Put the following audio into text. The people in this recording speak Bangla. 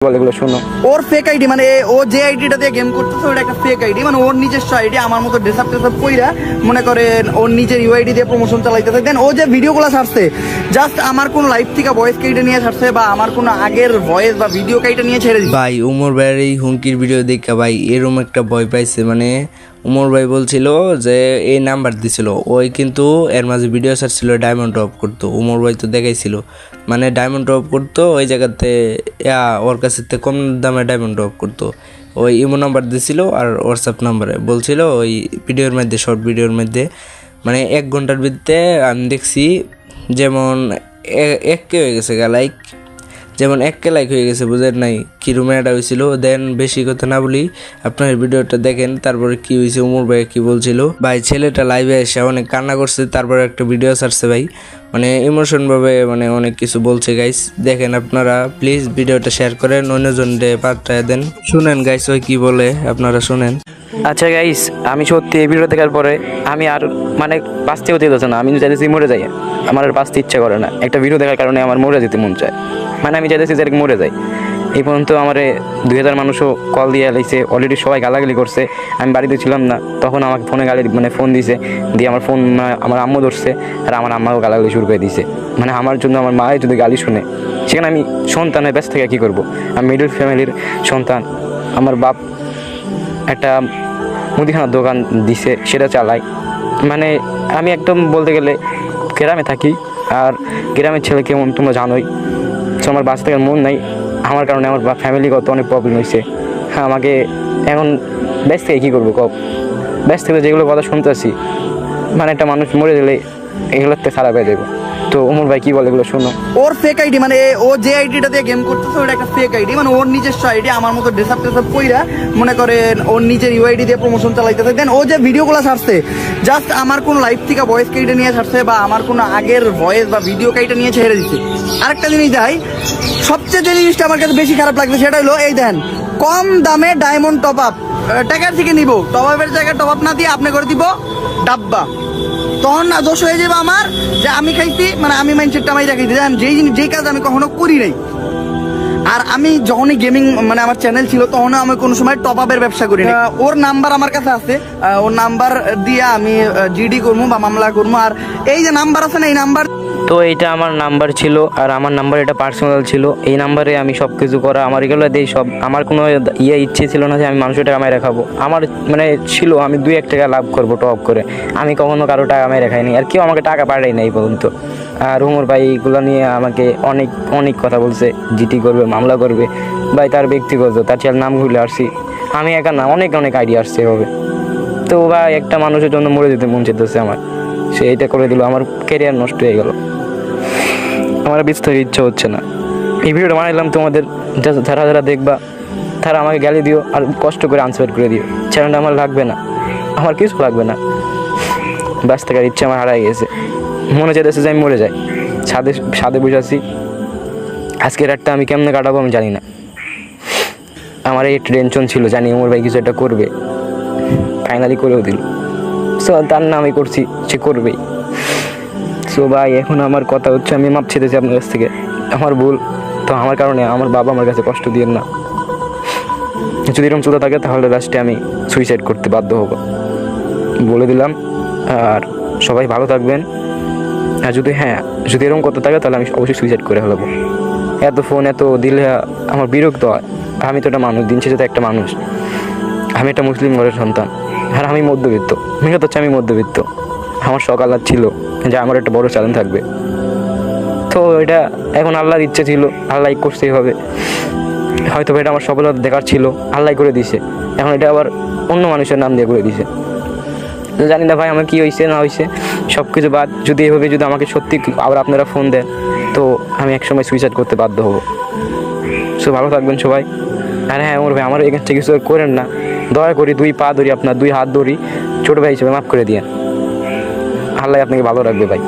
এগুলো শোনো। ওর ফেক আইডি, মানে ও যে আইডিটা দিয়ে গেম করতেছে ওটা একটা ফেক আইডি, মানে ওর নিজস্ব আইডি। আমার মতো ড্রেস আপ কইরা মনে করেন ওর নিজের ইউআইডি দিয়ে প্রমোশন চালাইতেছে। দেন ও যে ভিডিওগুলো ছাড়ছে জাস্ট আমার কোন লাইভ থেকে ভয়েস কেটে নিয়ে ছাড়ছে, বা আমার কোন আগের ভয়েস বা ভিডিও কেটে নিয়ে ছেড়ে দিচ্ছে। ভাই উমর ভাইয়ের এই হুমকির ভিডিও দেখা ভাই এরম একটা ভয় পাইছে। মানে উমর ভাই বলছিল যে এই নাম্বার দিছিল, ওই কিন্তু এর মাঝে ভিডিও ছাড়ছিল ডায়মন্ড টপ করতো। উমর ভাই তো দেখাইছিল মানে ডায়মন্ড টপ করতো ওই জায়গাতে, ওর কাছে কম দামে ডায়মন্ড টপ করতো। ওই ইমো নাম্বার দিছিল আর হোয়াটসঅ্যাপ নাম্বারে বলছিল ওই ভিডিওর মধ্যে, শর্ট ভিডিওর মধ্যে মানে 1 ঘন্টার ভিতরে আমি দেখছি যেমন 1K হয়ে গেছে গা লাইক, যেমন 1K লাইক হয়ে গেছে, বুঝেন নাই কি রুমেটা হয়েছিল। দেন বেশি কথা না বলি, আপনার ভিডিওটা দেখেন তারপরে কি হয়েছে। উমর ভাই কি বলছিল ভাই, ছেলেটা লাইভে এসে অনেক কান্না করছে, তারপরে একটা ভিডিও ছাড়ছে ভাই, মানে ইমোশন ভাবে মানে অনেক কিছু বলছে। গাইস দেখেন আপনারা, প্লিজ ভিডিওটা শেয়ার করেন, অন্যজনকে পাঠায় দেন। শুনেন গাইস ওই কি বলে, আপনারা শুনেন। আচ্ছা গাইস, আমি সত্যি এই ভিডিও দেখার পরে আমি আর মানে বাঁচতেও দিতেছে না। আমি চাইতেছি মরে যাই, আমার আর বাঁচতে ইচ্ছা করে না। একটা ভিডিও দেখার কারণে আমার মরে যেতে মন চায়, মানে আমি চাইতেছি যে মরে যাই। এই পর্যন্ত আমার 2000 মানুষও কল দিয়ে লাইছে, অলরেডি সবাই গালাগালি করছে। আমি বাড়িতে ছিলাম না তখন, আমাকে ফোনে মানে ফোন দিছে, দিয়ে আমার ফোন আমার আম্মু ধরছে, আর আমার আম্মাও গালাগালি শুরু করে দিছে। মানে আমার জন্য আমার মায়ের যদি গালি শুনে, সেখানে আমি সন্তানের ব্যস্ত থেকে কী করবো? আমি মিডল ফ্যামিলির সন্তান, আমার বাপ একটা মুদিখানার দোকান দিছে, সেটা চালাই। মানে আমি একদম বলতে গেলে গ্রামে থাকি, আর গ্রামের ছেলে কেমন তোমরা জানোই। তো আমার বাচ্চা থাকার মন নাই, আমার কারণে আমার ফ্যামিলিগত অনেক প্রবলেম হয়েছে। হ্যাঁ, আমাকে এখন ব্যস্ত থেকে কী করবো কব? ব্যস্ত থেকে যেগুলো কথা শুনতেছি, মানে একটা মানুষ মরে গেলে এগুলোতে খারাপ হয়ে যাবো। তো উমর ভাই কি বলে এগুলো শোনো। ওর ফেক আইডি, মানে ও যে আইডিটা দিয়ে গেম করতেছে ওটা একটা ফেক আইডি, মানে ওর নিজস্ব আইডি। আমার মতো ড্রেস আপ কইরা মনে করেন ওর নিজের ইউআইডি দিয়ে প্রমোশন চালাইতেছে। দেন ও যে ভিডিওগুলো ছাড়ছে জাস্ট আমার কোন লাইভ থেকে ভয়েস কেটে নিয়ে ছাড়ছে, বা আমার কোন আগের ভয়েস বা ভিডিও কেটে নিয়ে ছেড়ে দিচ্ছে। আরেকটা জিনিস দেখাই, সবচেয়ে যে জিনিসটা আমার কাছে বেশি খারাপ লাগছে সেটা হলো এই দেন, কম দামে ডায়মন্ড টপ আপ টাকার থেকে নিব, টপ আপের জায়গায় টপ আপ না দিয়ে আপনি করে দিব ডাব্বা। তখন না দোষ হয়ে যাবে আমার, যে আমি খাইছি, মানে আমি মাইন্ডসেটটা আমি রাখি যেই কাজ আমি কখনো করি নাই। আর আমি যখনই গেমিং মানে আমার চ্যানেল ছিল তখন আমি কোনো সময় টপ আপের ব্যবসা করি না। ওর নাম্বার আমার কাছে আছে, ওর নাম্বার দিয়ে আমি জিডি করবো বা মামলা করবো। আর এই যে নাম্বার আছে না, এই নাম্বার, তো এইটা আমার নাম্বার ছিল, আর আমার নাম্বার এটা পার্সোনাল ছিল। এই নাম্বারে আমি সব কিছু করা, আমার এগুলো দিই সব। আমার কোনো ইচ্ছে ছিল না যে আমি মানুষের টাকা কামাই রাখাবো। আমার মানে ছিল আমি 2-1 টাকা লাভ করবো টপ করে। আমি কখনো কারো টাকা কামাই রাখাইনি, আর কেউ আমাকে টাকা পাঠাই নাই পর্যন্ত। আর উমর ভাই এইগুলো নিয়ে আমাকে অনেক অনেক কথা বলছে, জিটি করবে, মামলা করবে। ভাই তার ব্যক্তিগত, তার চ্যানেল নাম ভুলে আসছি আমি, একা না, অনেক অনেক আইডিয়া আসছে এভাবে। তো ভাই একটা মানুষের জন্য মরে যেতে মন চেতেছে আমার, সে এইটা করে দিল, আমার ক্যারিয়ার নষ্ট হয়ে গেল। আমার বিস্তারিত ইচ্ছা হচ্ছে না। এই ভিডিওটা বানাইলাম তোমাদের, যারা যারা দেখবা তারা আমাকে গালি দিও, আর কষ্ট করে আনসার করে দিও। চ্যানেলটা আমার লাগবে না, আমার কিছু লাগবে না। ব্যস্ত থাকার ইচ্ছা আমার হারাই গেছে, মনে চাইতেছে যে আমি মরে যাই। ছাদে বসে আছি, আজকে রাতটা আমি কেমনে কাটাবো আমি জানি না। আমার এই টেনশন ছিল, জানি উমর ভাই কিছু একটা করবে, ফাইনালি করেও দিল। সো তার নাম আমি করছি, সে করবেই। সো ভাই এখন আমার কথা হচ্ছে, আমি মাপ ছেড়েছি আপনার কাছ থেকে, আমার ভুল। তো আমার কারণে আমার বাবা আমার কাছে কষ্ট দিয়েন না। যদি এরকম চলতে থাকে তাহলে লাস্টে আমি সুইসাইড করতে বাধ্য হব, বলে দিলাম। আর সবাই ভালো থাকবেন। আর যদি এরকম করতে থাকে তাহলে আমি অবশ্যই সুইসাইড করে ফেলবো। এত ফোন এত দিলে আমার বিরক্ত হয়। আমি তো একটা মানুষ, দিন শেষে তো একটা মানুষ। আমি একটা মুসলিম ঘরের সন্তান, আর আমি মধ্যবিত্ত। মেঘা হচ্ছে আমি মধ্যবিত্ত। আমার শখ আল্লাহ ছিল যে আমার একটা বড় চ্যালেঞ্জ থাকবে। তো এটা এখন আল্লাহর ইচ্ছে ছিল, আল্লাহ করতেই হবে। হয়তো এটা আমার সফলতা দেখার ছিল, আল্লাহ করে দিছে। এখন এটা আবার অন্য মানুষের নাম দিয়ে করে দিছে। জানি না ভাই আমার কী হয়েছে না হয়েছে, সব কিছু বাদ। যদি এভাবে যদি আমাকে সত্যি আবার আপনারা ফোন দেন, তো আমি একসময় সুইসাইড করতে বাধ্য হব। সো ভালো থাকবেন সবাই। আর হ্যাঁ ওর ভাই, আমার এখান থেকে কিছু করেন না, দয়া করি 2 পা ধরি, আপনার 2 হাত ধরি, ছোটো ভাই হিসেবে মাফ করে দিয়ে। আল্লাহ আপনাকে ভালো রাখবে ভাই।